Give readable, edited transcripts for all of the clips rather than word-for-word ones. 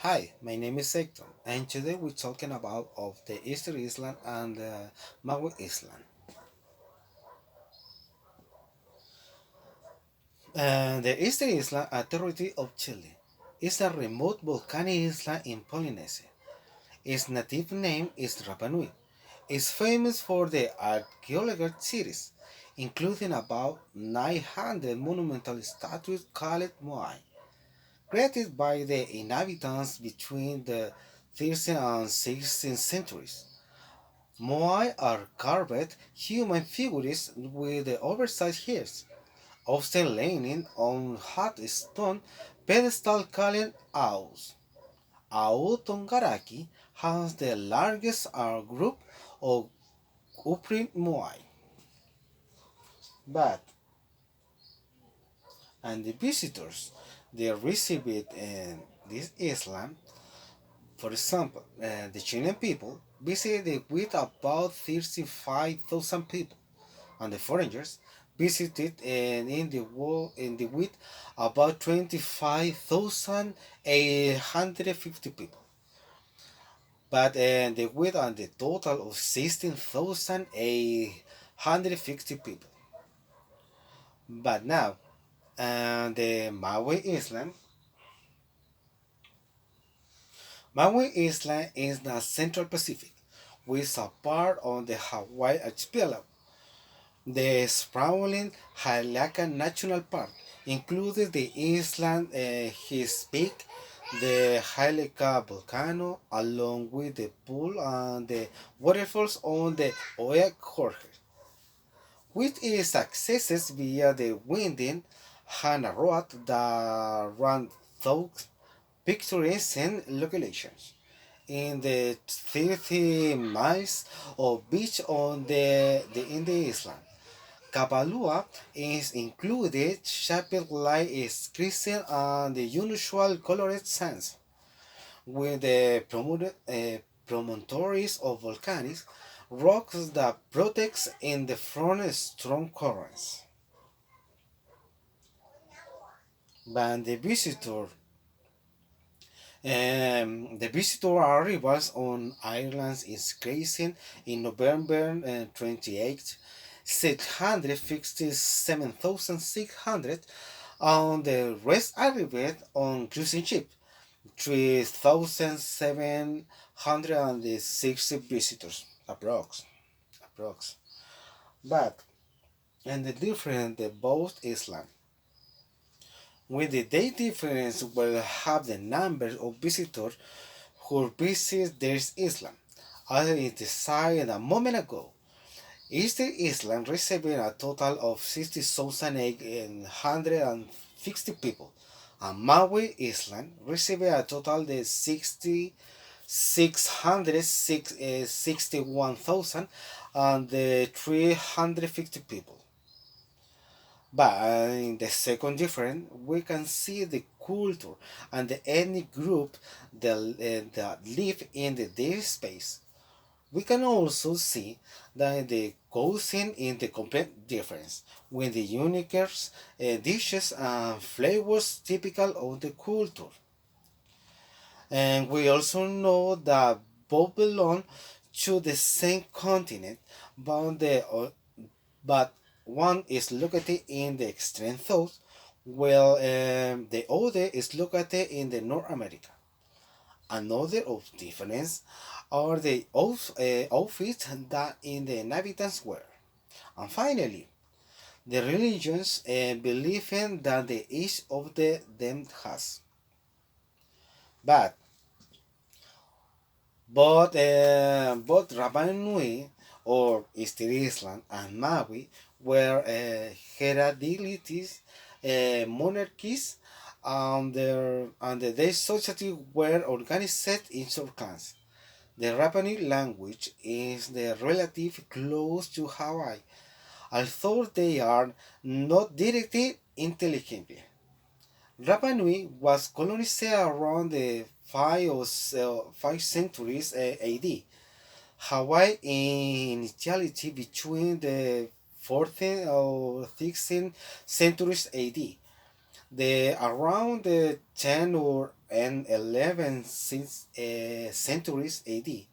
Hi, my name is Hector, and today we're talking about of the Easter Island and the Maui Island. The Easter Island, a territory of Chile, is a remote volcanic island in Polynesia. Its native name is Rapa Nui. It's famous for the archaeological cities, including about 900 monumental statues called moai, created by the inhabitants between the 13th and 16th centuries. Moai are carved human figures with oversized heads, often leaning on hot stone pedestal called Aos. Ao Tongaraki has the largest group of Uprim Moai, but and the visitors they receive it in this island. For example, the Chilean people visited with about 35,000 people, and the foreigners visited in the world in the with about 25,850 people, but the with and the total of 16,850 people. But now, the Maui Island is the Central Pacific, which is a part of the Hawaii archipelago. The sprawling Halaka National Park includes the island his peak, the Halaka volcano, along with the pool and the waterfalls on the Oyak Jorge, which is accessed via the winding Hana Road that runs through picturesque locations. In the 30 miles of beach on in the island. Kapalua is included shaped like a crescent and the unusual colored sands, with the promontories of volcanic rocks that protects in the front strong currents. But the visitor arrivals on Ireland is crescent in November 28th, 657,600, and the rest arrived on cruising ship, 3,760 visitors, approx. But, and the difference the both islands. With the day difference will have the number of visitors who visit this island. As I decided a moment ago, Easter Island received a total of 60,860 people, and Maui Island received a total of 61,000 and 350 people. But in the second difference, we can see the culture and the ethnic group that live in the their space. We can also see that the cuisine in the complete difference, with the unique dishes and flavors typical of the culture. And we also know that both belong to the same continent, but, but one is located in the extreme south, while the other is located in the North America. Another of difference are the outfits that in the inhabitants wear. And finally, the religions believe in that the each of them has. But both Rapa Nui or Easter Island and Maui were hereditary monarchies, and their society were organized into clans. The Rapani language is the relative close to Hawaii, although they are not directly intelligible. Rapa Nui was colonized around the 5 centuries AD. Hawaii initially between the 14th or 16th centuries AD. The around the 10 or and 11th centuries AD.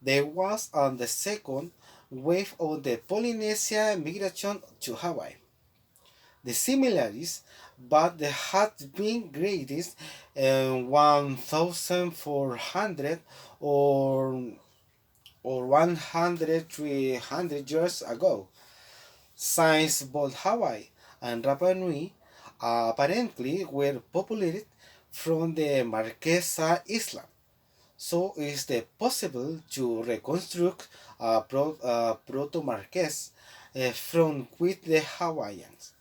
There was on the second wave of the Polynesia migration to Hawaii. The similarities, but they had been greatest in 1400 or 100 300 years ago. Since both Hawaii and Rapa Nui apparently were populated from the Marquesa Island. So is it possible to reconstruct a proto-Marquess from with the Hawaiians,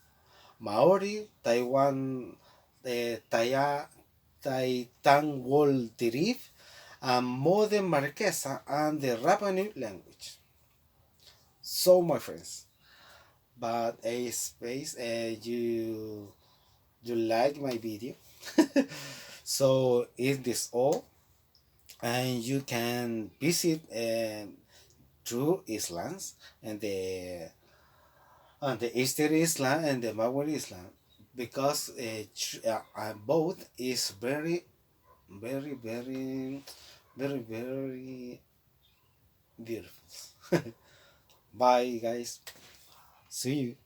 Maori, Taiwan, Taya, Taitan World Reef, and modern Marquesa and the Rapa Nui language. So, my friends, but a space you like my video. So is this all? And you can visit two islands and the Easter Island and the Maui Island because both is very very beautiful. Bye guys, see you.